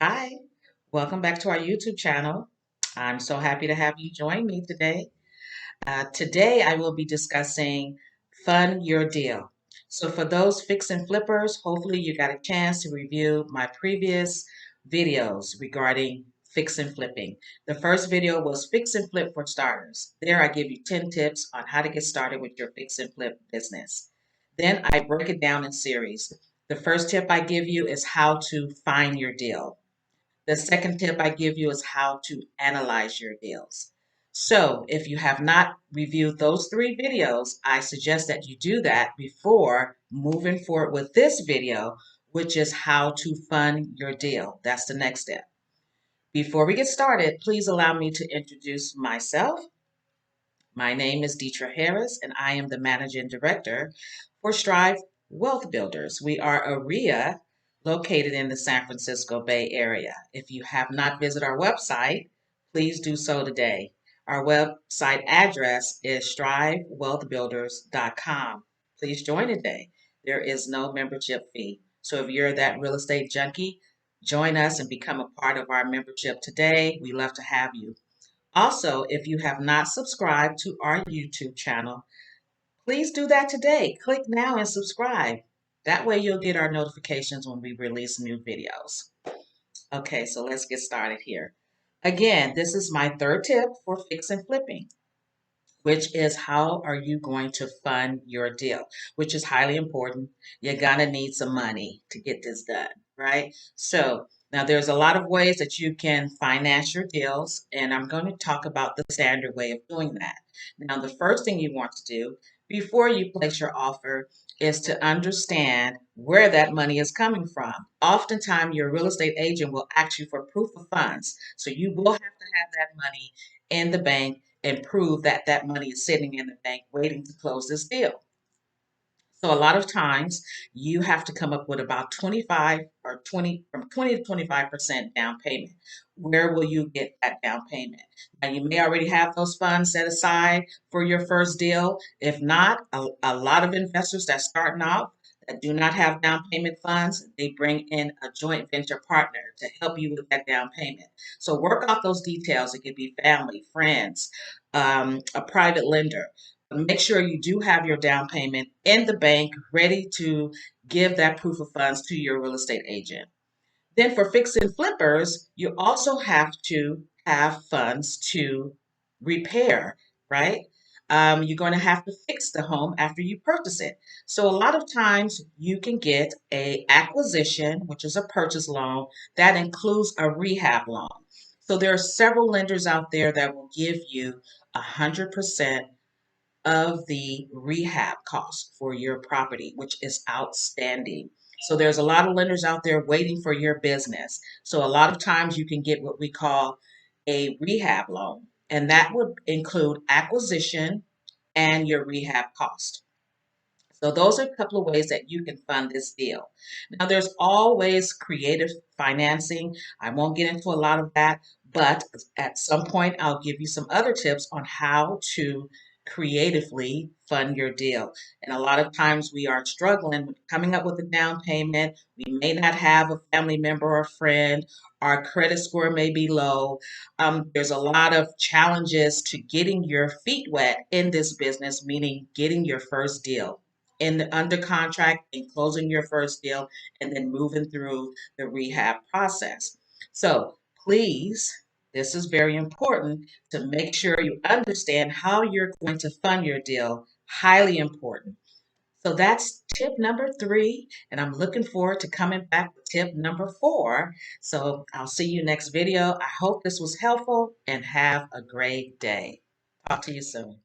Hi, welcome back to our YouTube channel. I'm so happy to have you join me today. Today I will be discussing Fund Your Deal. So for those fix and flippers, hopefully you got a chance to review my previous videos regarding fix and flipping. The first video was fix and flip for starters. There I give you 10 tips on how to get started with your fix and flip business. Then I break it down in series. The first tip I give you is how to find your deal. The second tip I give you is how to analyze your deals. So if you have not reviewed those three videos, I suggest that you do that before moving forward with this video, which is how to fund your deal. That's the next step. Before we get started, please allow me to introduce myself. My name is Detra Harris, and I am the Managing Director for Strive Wealth Builders. We are a RIA located in the San Francisco Bay Area. If you have not visited our website, please do so today. Our website address is strivewealthbuilders.com. Please join today. There is no membership fee. So if you're that real estate junkie, join us and become a part of our membership today. We love to have you. Also, if you have not subscribed to our YouTube channel, please do that today. Click now and subscribe. That way you'll get our notifications when we release new videos. Okay, so let's get started here. Again, this is my third tip for fix and flipping, which is how are you going to fund your deal, which is highly important. You're going to need some money to get this done, right? So now there's a lot of ways that you can finance your deals, and I'm going to talk about the standard way of doing that. Now, the first thing you want to do before you place your offer is to understand where that money is coming from. Oftentimes, your real estate agent will ask you for proof of funds. So you will have to have that money in the bank and prove that that money is sitting in the bank waiting to close this deal. So a lot of times you have to come up with about 25 or 20 from 20 to 25% down payment. Where will you get that down payment? Now you may already have those funds set aside for your first deal. If not, a lot of investors that starting off that do not have down payment funds, they bring in a joint venture partner to help you with that down payment. So work out those details. It could be family, friends, a private lender. Make sure you do have your down payment in the bank ready to give that proof of funds to your real estate agent. Then for fix and flippers, you also have to have funds to repair, right? You're going to have to fix the home after you purchase it. So a lot of times you can get a acquisition, which is a purchase loan, that includes a rehab loan. So there are several lenders out there that will give you 100% of the rehab cost for your property, which is outstanding. So there's a lot of lenders out there waiting for your business. So a lot of times you can get what we call a rehab loan, and that would include acquisition and your rehab cost. So those are a couple of ways that you can fund this deal. Now there's always creative financing. I won't get into a lot of that, but at some point I'll give you some other tips on how to creatively fund your deal. And a lot of times we are struggling with coming up with a down payment. We may not have a family member or friend. Our credit score may be low. There's a lot of challenges to getting your feet wet in this business, meaning getting your first deal under contract and closing your first deal and then moving through the rehab process. So please, this is very important to make sure you understand how you're going to fund your deal. Highly important. So that's tip number 3, and I'm looking forward to coming back with tip number 4. So I'll see you next video. I hope this was helpful and have a great day. Talk to you soon.